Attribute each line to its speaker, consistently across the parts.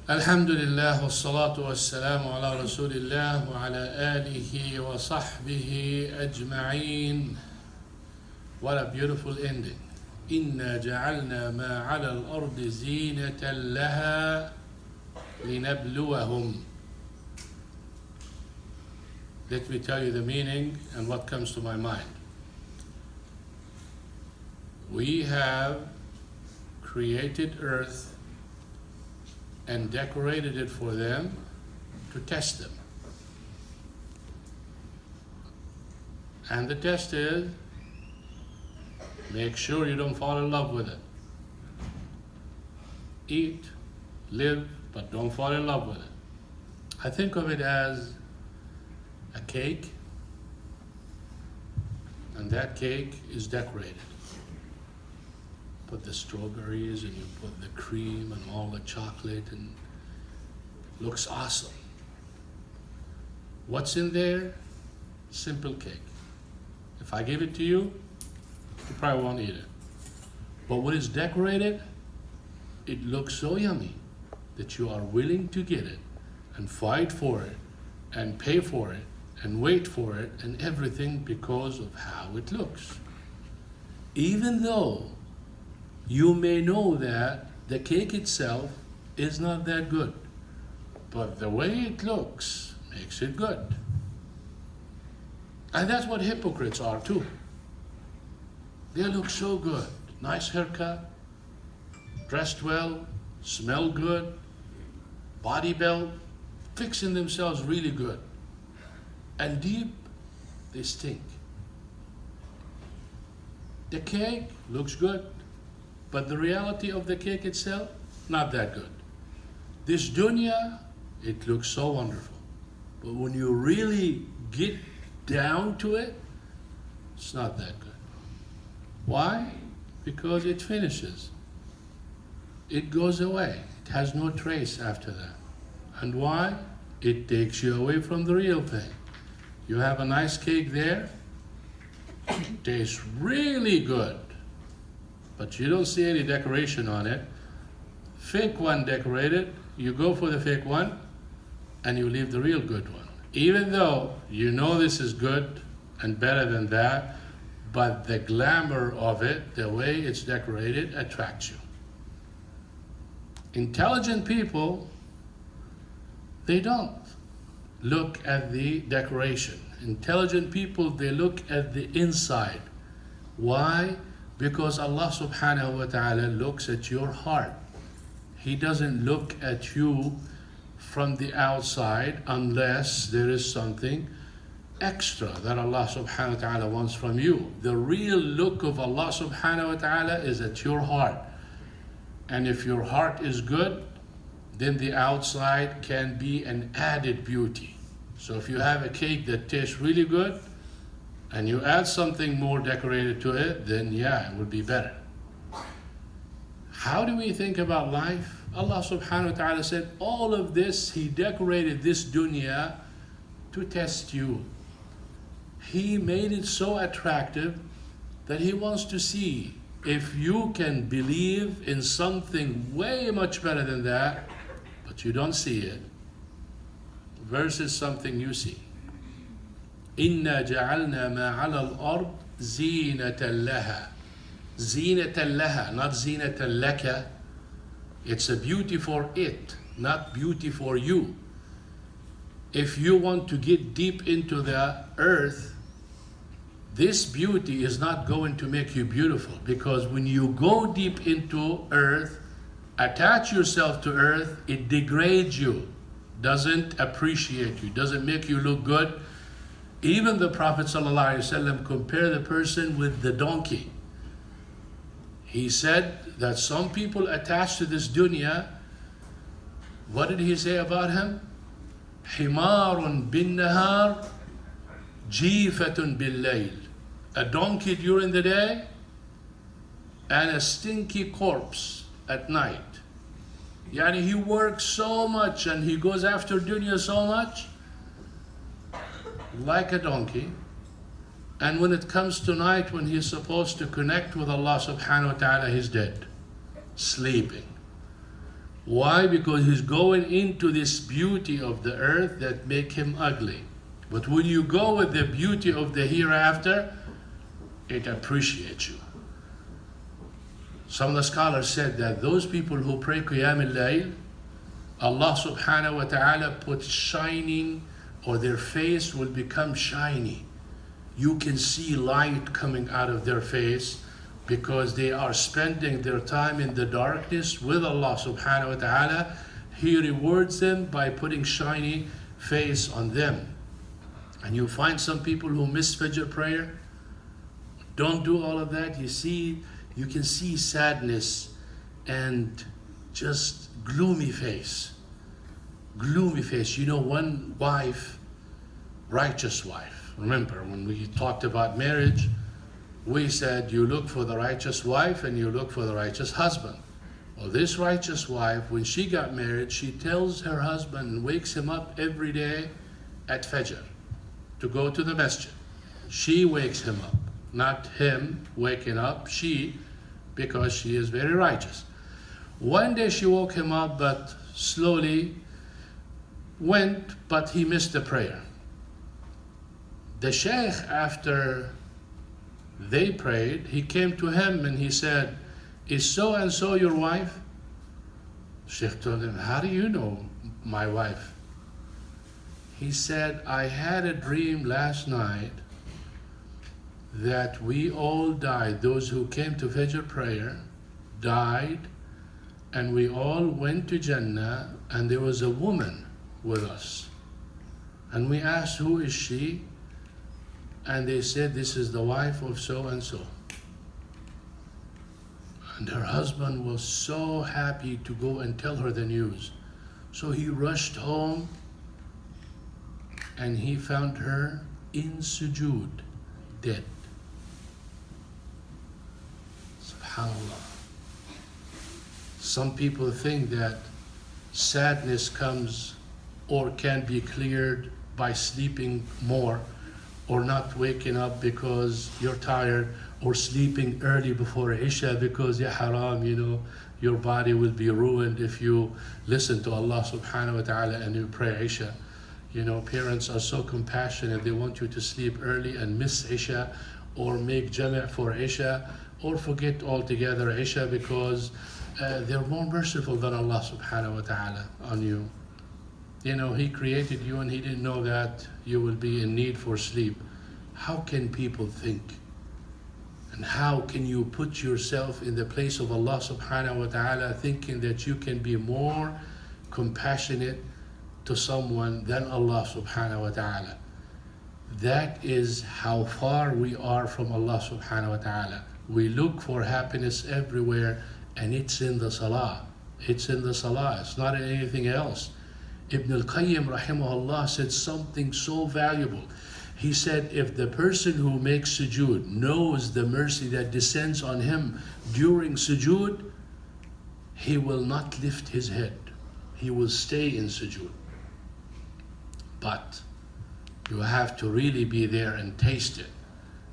Speaker 1: Alhamdulillah wa salatu wa salamu ala rasulillah wa ala alihi wa sahbihi ajma'een. What a beautiful ending. Inna ja'alna ma ala al-ardi zinatan laha linabluwahum. Let me tell you the meaning and what comes to my mind. We have created earth and decorated it for them to test them. And the test is, make sure you don't fall in love with it. Eat, live, but don't fall in love with it. I think of it as a cake, and that cake is decorated. Put the strawberries and you put the cream and all the chocolate and looks awesome. What's in there? Simple cake. If I give it to you, you probably won't eat it. But when it's decorated, it looks so yummy that you are willing to get it and fight for it and pay for it and wait for it and everything because of how it looks. Even though you may know that the cake itself is not that good, but the way it looks makes it good. And that's what hypocrites are too. They look so good, nice haircut, dressed well, smell good, body belt, fixing themselves really good. And deep, they stink. The cake looks good, but the reality of the cake itself, not that good. This dunya, it looks so wonderful. But when you really get down to it, it's not that good. Why? Because it finishes. It goes away. It has no trace after that. And why? It takes you away from the real thing. You have a nice cake there, it tastes really good, but you don't see any decoration on it. Fake one decorated, you go for the fake one, and you leave the real good one. Even though you know this is good and better than that, but the glamour of it, the way it's decorated, attracts you. Intelligent people, they don't look at the decoration. Intelligent people, they look at the inside. Why? Because Allah subhanahu wa ta'ala looks at your heart. He doesn't look at you from the outside unless there is something extra that Allah subhanahu wa ta'ala wants from you. The real look of Allah subhanahu wa ta'ala is at your heart. And if your heart is good, then the outside can be an added beauty. So if you have a cake that tastes really good and you add something more decorated to it, then yeah, it would be better. How do we think about life? Allah subhanahu wa ta'ala said, all of this, He decorated this dunya to test you. He made it so attractive that He wants to see if you can believe in something way much better than that, but you don't see it, versus something you see. Inna ja'alna ma 'ala al-ard zinatan laha. Zinatan laha, not zinatan laka. It's a beauty for it, not beauty for you. If you want to get deep into the earth, this beauty is not going to make you beautiful, because when you go deep into earth, attach yourself to earth, it degrades you, doesn't appreciate you, doesn't make you look good. Even the Prophet ﷺ compared the person with the donkey. He said that some people attached to this dunya, what did he say about him? حمار بالنهار جيفة بالليل. A donkey during the day and a stinky corpse at night. Yani he works so much and he goes after dunya so much, like a donkey. And when it comes to night, when he's supposed to connect with Allah subhanahu wa ta'ala, he's dead, sleeping. Why? Because he's going into this beauty of the earth that make him ugly. But when you go with the beauty of the hereafter, it appreciates you. Some of the scholars said that those people who pray Qiyam al-Layl, Allah subhanahu wa ta'ala puts shining, or their face will become shiny. You can see light coming out of their face because they are spending their time in the darkness with Allah subhanahu wa ta'ala. He rewards them by putting shiny face on them. And you find some people who miss Fajr prayer, don't do all of that. You can see sadness and just gloomy face. Gloomy face. You know, one wife, righteous wife. Remember, when we talked about marriage, we said you look for the righteous wife and you look for the righteous husband. Well, this righteous wife, when she got married, she tells her husband and wakes him up every day at Fajr to go to the masjid. She wakes him up, not him waking up, she, because she is very righteous. One day she woke him up, but slowly went, but he missed the prayer. The sheikh, after they prayed, he came to him and he said, "Is so and so your wife?" Sheikh told him, "How do you know my wife?" He said, "I had a dream last night that we all died. Those who came to Fajr prayer died, and we all went to Jannah, and there was a woman with us. And we asked, who is she? And they said, this is the wife of so and so. And her husband was so happy to go and tell her the news. So he rushed home and he found her in sujood, dead. SubhanAllah. Some people think that sadness comes or can be cleared by sleeping more, or not waking up because you're tired, or sleeping early before Isha because ya haram, your body will be ruined if you listen to Allah subhanahu wa ta'ala and you pray Isha. Parents are so compassionate, they want you to sleep early and miss Isha, or make jama' for Isha, or forget altogether Isha because they're more merciful than Allah subhanahu wa ta'ala on you. He created you and He didn't know that you will be in need for sleep. How can people think? And how can you put yourself in the place of Allah subhanahu wa ta'ala, thinking that you can be more compassionate to someone than Allah subhanahu wa ta'ala? That is how far we are from Allah subhanahu wa ta'ala. We look for happiness everywhere, and it's in the salah. It's in the salah. It's not in anything else. Ibn al-Qayyim rahimahullah said something so valuable. He said, if the person who makes sujood knows the mercy that descends on him during sujood, he will not lift his head. He will stay in sujood. But you have to really be there and taste it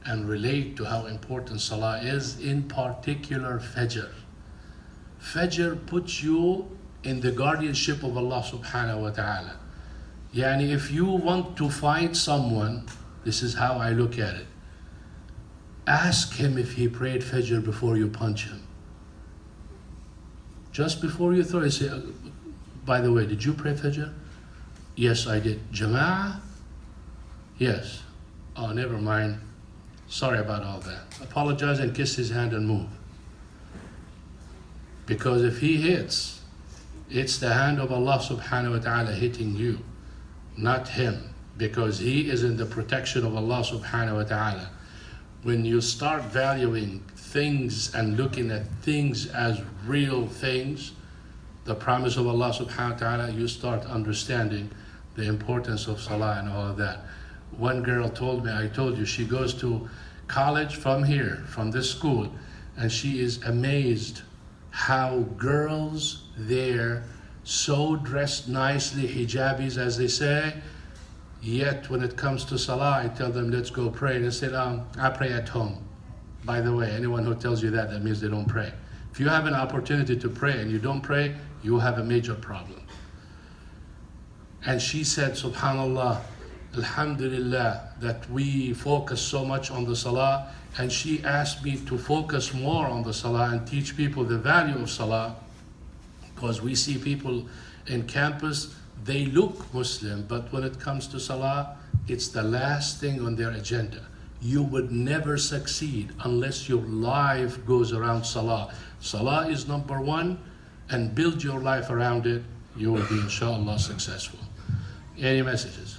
Speaker 1: and relate to how important salah is, in particular Fajr. Fajr puts you in the guardianship of Allah subhanahu wa ta'ala. If you want to fight someone, this is how I look at it. Ask him if he prayed Fajr before you punch him. Just before you throw, you say, by the way, did you pray Fajr? Yes, I did. Jama'ah? Yes. Oh, never mind. Sorry about all that. Apologize and kiss his hand and move. Because if he hits, it's the hand of Allah subhanahu wa ta'ala hitting you, not him, because he is in the protection of Allah subhanahu wa ta'ala. When you start valuing things and looking at things as real things, the promise of Allah subhanahu wa ta'ala, you start understanding the importance of salah and all of that. One girl told me, I told you, she goes to college from here, from this school, and she is amazed how girls there so dressed nicely, hijabis as they say, yet when it comes to salah, I tell them, let's go pray. And they say, I pray at home. By the way, anyone who tells you that, that means they don't pray. If you have an opportunity to pray and you don't pray, you have a major problem. And she said, subhanallah, alhamdulillah, that we focus so much on the salah. And she asked me to focus more on the salah and teach people the value of salah, because we see people in campus, they look Muslim, but when it comes to salah, it's the last thing on their agenda. You would never succeed unless your life goes around salah. Salah is number one, and build your life around it. You will be inshallah successful. Any messages?